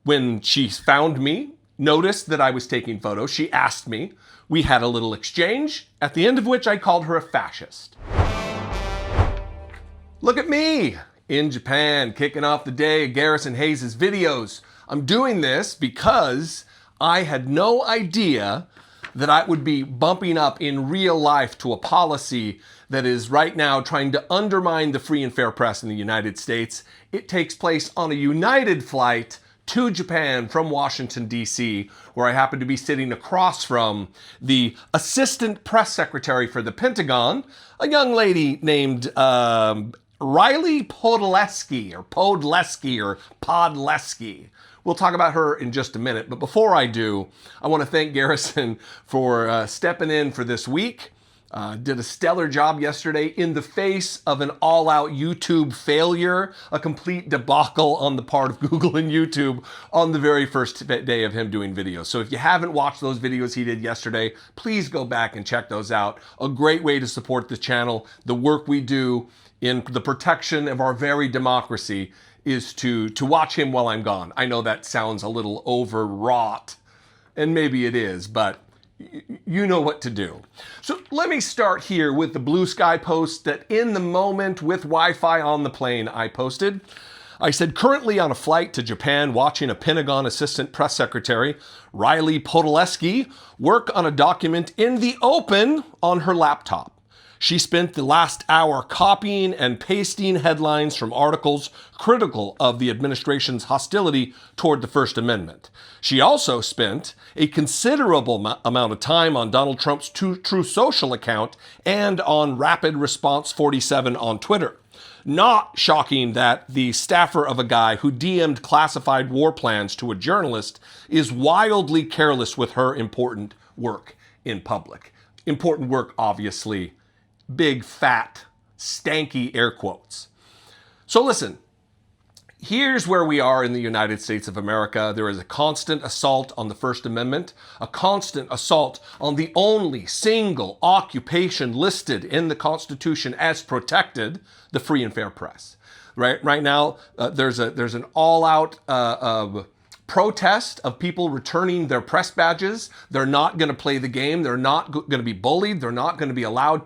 When she found me, noticed that I was taking photos, she asked me. We had a little exchange, at the end of which I called her a fascist. Look at me in Japan, kicking off the day of Garrison Hayes' videos. I'm doing this because I had no idea that I would be bumping up in real life to a policy that is right now trying to undermine the free and fair press in the United States. It takes place on a United flight to Japan from Washington, D.C., where I happen to be sitting across from the assistant press secretary for the Pentagon, a young lady named Riley Podleski or Podleski. We'll talk about her in just a minute, but before I do, I want to thank Garrison for stepping in for this week. Did a stellar job yesterday in the face of an all-out YouTube failure, a complete debacle on the part of Google and YouTube on the very first day of him doing videos. So if you haven't watched those videos he did yesterday, please go back and check those out. A great way to support the channel, the work we do in the protection of our very democracy is to watch him while I'm gone. I know that sounds a little overwrought, and maybe it is, but you know what to do. So let me start here with the Blue Sky post that in the moment with Wi-Fi on the plane I posted. I said, currently on a flight to Japan watching a Pentagon Assistant Press Secretary, Riley Podleski, work on a document in the open on her laptop. She spent the last hour copying and pasting headlines from articles critical of the administration's hostility toward the First Amendment. She also spent a considerable amount of time on Donald Trump's True Social account and on Rapid Response 47 on Twitter. Not shocking that the staffer of a guy who DM'd classified war plans to a journalist is wildly careless with her important work in public. Important work, obviously. Big, fat, stanky air quotes. So listen, here's where we are in the United States of America. There is a constant assault on the First Amendment, a constant assault on the only single occupation listed in the Constitution as protected, the free and fair press. Right now, there's an all-out protest of people returning their press badges. They're not going to play the game. They're not going to be bullied. They're not going to be allowed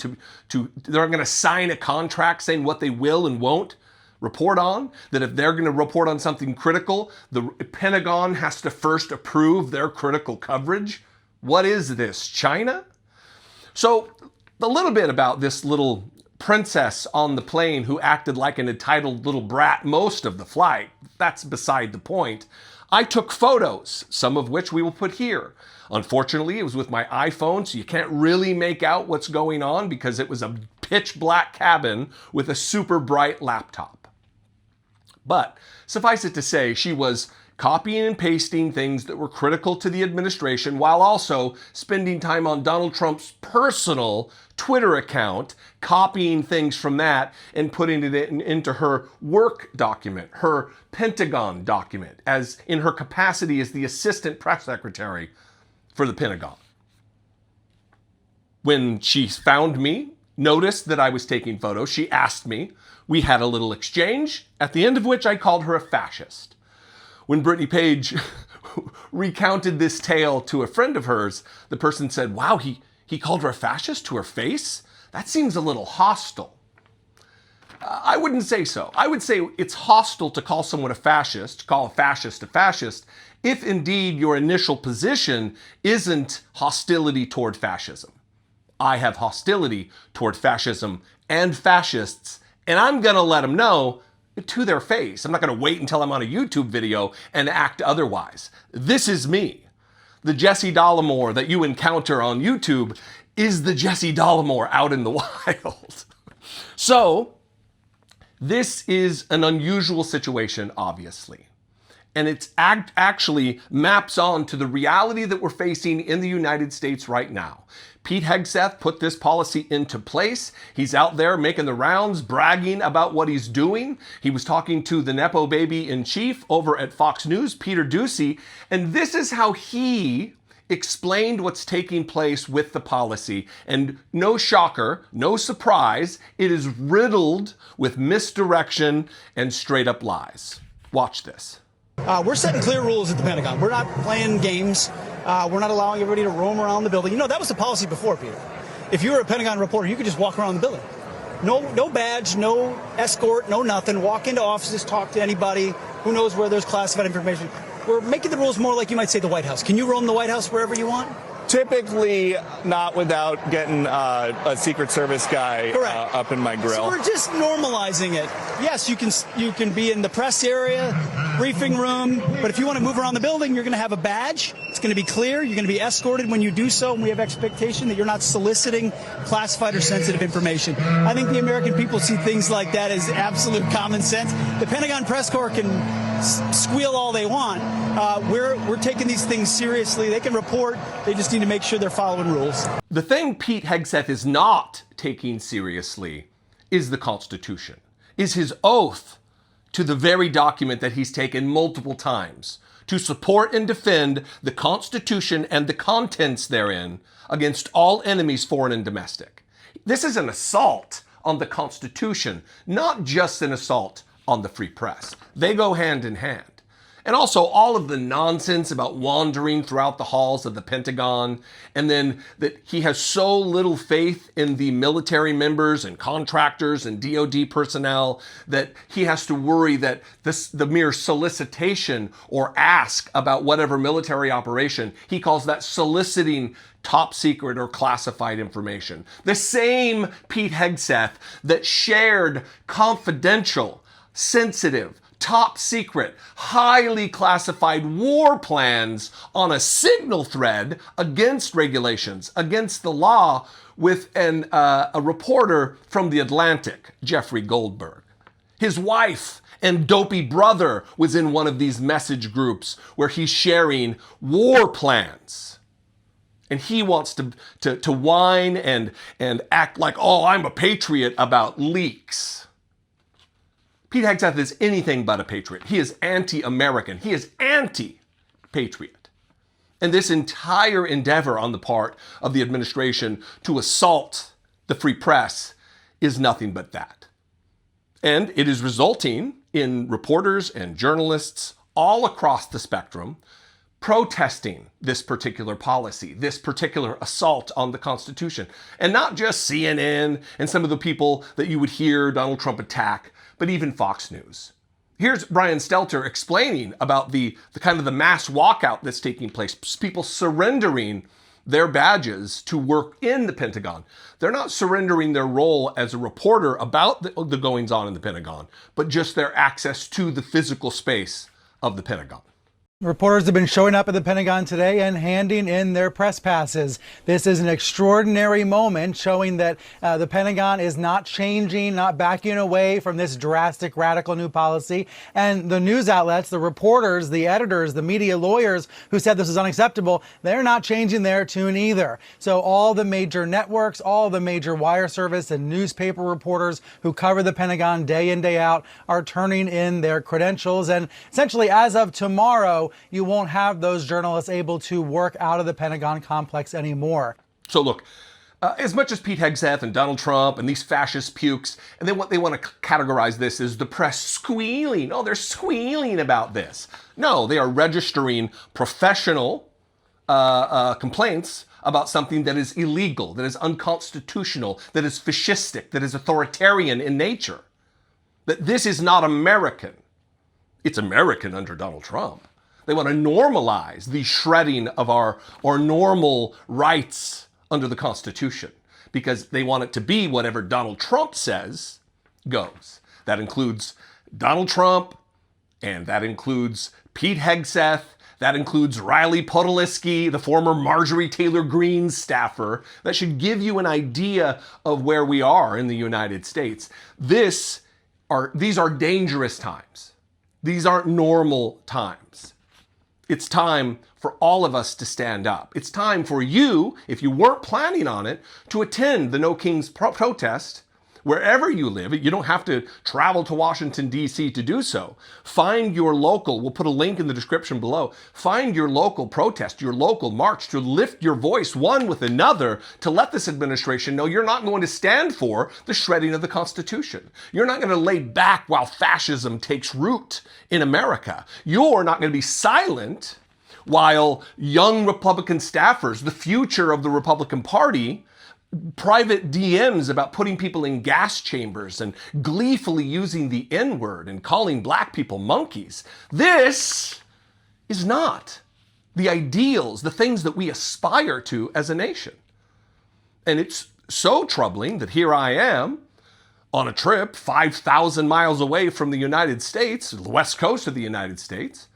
they're going to sign a contract saying what they will and won't report on. That if they're going to report on something critical, the Pentagon has to first approve their critical coverage. What is this, China? So a little bit about this little princess on the plane who acted like an entitled little brat most of the flight. That's beside the point. I took photos, some of which we will put here. Unfortunately, it was with my iPhone, so you can't really make out what's going on because it was a pitch black cabin with a super bright laptop. But suffice it to say, she was copying and pasting things that were critical to the administration while also spending time on Donald Trump's personal Twitter account, copying things from that and putting it into her work document, her Pentagon document, as in her capacity as the assistant press secretary for the Pentagon. When she found me, noticed that I was taking photos, she asked me. We had a little exchange, at the end of which I called her a fascist. When Brittany Page recounted this tale to a friend of hers, the person said, wow, he called her a fascist to her face? That seems a little hostile. I wouldn't say so. I would say it's hostile to call someone a fascist, call a fascist, if indeed your initial position isn't hostility toward fascism. I have hostility toward fascism and fascists, and I'm going to let them know to their face. I'm not going to wait until I'm on a YouTube video and act otherwise. This is me. The Jesse Dollemore that you encounter on YouTube is the Jesse Dollemore out in the wild. So, this is an unusual situation, obviously. And it actually maps on to the reality that we're facing in the United States right now. Pete Hegseth put this policy into place. He's out there making the rounds, bragging about what he's doing. He was talking to the Nepo baby in chief over at Fox News, Peter Doocy, and this is how he explained what's taking place with the policy. And no shocker, no surprise, it is riddled with misdirection and straight up lies. Watch this. We're setting clear rules at the Pentagon. We're not playing games. We're not allowing everybody to roam around the building. You know, that was the policy before, Peter. If you were a Pentagon reporter, you could just walk around the building. No badge, no escort, no nothing. Walk into offices, talk to anybody. Who knows where there's classified information. We're making the rules more like you might say the White House. Can you roam the White House wherever you want? Typically not without getting a Secret Service guy up in my grill. So we're just normalizing it. Yes, you can be in the press area, briefing room, but if you want to move around the building, you're going to have a badge. It's going to be clear. You're going to be escorted when you do so, and we have expectation that you're not soliciting classified or sensitive information. I think the American people see things like that as absolute common sense. The Pentagon press corps can squeal all they want. We're taking these things seriously. They can report. They just need to make sure they're following rules. The thing Pete Hegseth is not taking seriously is the Constitution, is his oath to the very document that he's taken multiple times to support and defend the Constitution and the contents therein against all enemies, foreign and domestic. This is an assault on the Constitution, not just an assault on the free press. They go hand in hand. And also all of the nonsense about wandering throughout the halls of the Pentagon, and then that he has so little faith in the military members and contractors and DoD personnel that he has to worry that the mere solicitation or ask about whatever military operation, he calls that soliciting top secret or classified information. The same Pete Hegseth that shared confidential, sensitive, top secret, highly classified war plans on a signal thread against regulations, against the law, with a reporter from The Atlantic, Jeffrey Goldberg. His wife and dopey brother was in one of these message groups where he's sharing war plans. And he wants to whine and act like, oh, I'm a patriot about leaks. Pete Hegseth is anything but a patriot. He is anti-American. He is anti-patriot. And this entire endeavor on the part of the administration to assault the free press is nothing but that. And it is resulting in reporters and journalists all across the spectrum protesting this particular policy, this particular assault on the Constitution. And not just CNN and some of the people that you would hear Donald Trump attack, but even Fox News. Here's Brian Stelter explaining about the kind of the mass walkout that's taking place, people surrendering their badges to work in the Pentagon. They're not surrendering their role as a reporter about the goings-on in the Pentagon, but just their access to the physical space of the Pentagon. Reporters have been showing up at the Pentagon today and handing in their press passes. This is an extraordinary moment showing that the Pentagon is not changing, not backing away from this drastic, radical new policy. And the news outlets, the reporters, the editors, the media lawyers who said this is unacceptable, they're not changing their tune either. So all the major networks, all the major wire service and newspaper reporters who cover the Pentagon day in, day out are turning in their credentials. And essentially, as of tomorrow, you won't have those journalists able to work out of the Pentagon complex anymore. So look, as much as Pete Hegseth and Donald Trump and these fascist pukes, and then what they want to categorize this as the press squealing. Oh, they're squealing about this. No, they are registering professional complaints about something that is illegal, that is unconstitutional, that is fascistic, that is authoritarian in nature. That this is not American. It's American under Donald Trump. They want to normalize the shredding of our normal rights under the Constitution because they want it to be whatever Donald Trump says goes. That includes Donald Trump, and that includes Pete Hegseth, that includes Riley Podleski, the former Marjorie Taylor Greene staffer. That should give you an idea of where we are in the United States. These are dangerous times. These aren't normal times. It's time for all of us to stand up. It's time for you, if you weren't planning on it, to attend the No Kings protest Wherever you live, you don't have to travel to Washington, D.C. to do so. Find your local, we'll put a link in the description below, find your local protest, your local march to lift your voice one with another to let this administration know you're not going to stand for the shredding of the Constitution. You're not going to lay back while fascism takes root in America. You're not going to be silent while young Republican staffers, the future of the Republican Party, private DMs about putting people in gas chambers and gleefully using the N-word and calling black people monkeys. This is not the ideals, the things that we aspire to as a nation. And it's so troubling that here I am on a trip 5,000 miles away from the United States, the west coast of the United States,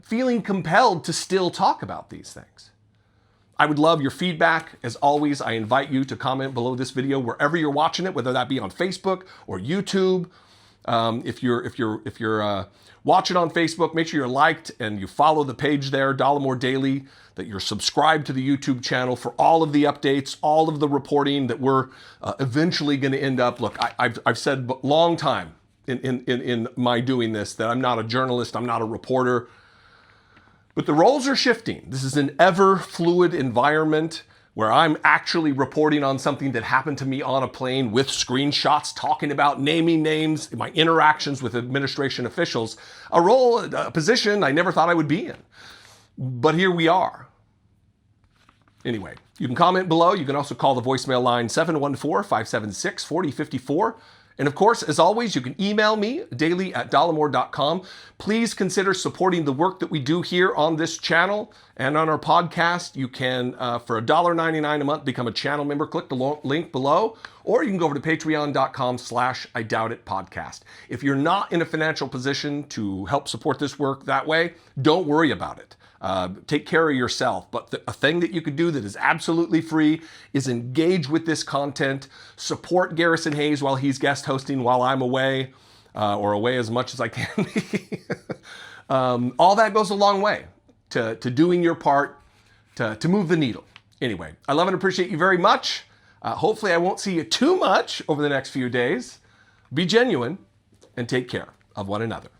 feeling compelled to still talk about these things. I would love your feedback. As always, I invite you to comment below this video wherever you're watching it, whether that be on Facebook or YouTube. If you're watching on Facebook, make sure you're liked and you follow the page there, Dollemore Daily, that you're subscribed to the YouTube channel for all of the updates, all of the reporting that we're eventually going to end up. Look, I've said a long time in my doing this that I'm not a journalist, I'm not a reporter. But the roles are shifting. This is an ever fluid environment where I'm actually reporting on something that happened to me on a plane with screenshots talking about naming names, my interactions with administration officials, a position I never thought I would be in. But here we are. Anyway, you can comment below. You can also call the voicemail line 714-576-4054. And of course, as always, you can email me, daily@dollemore.com. Please consider supporting the work that we do here on this channel and on our podcast. You can, for $1.99 a month, become a channel member. Click the link below, or you can go over to patreon.com/IDoubtItPodcast. If you're not in a financial position to help support this work that way, don't worry about it. Take care of yourself. But a thing that you could do that is absolutely free is engage with this content, support Garrison Hayes while he's guest hosting while I'm away, or away as much as I can be. All that goes a long way to doing your part to move the needle. Anyway, I love and appreciate you very much. Hopefully I won't see you too much over the next few days. Be genuine and take care of one another.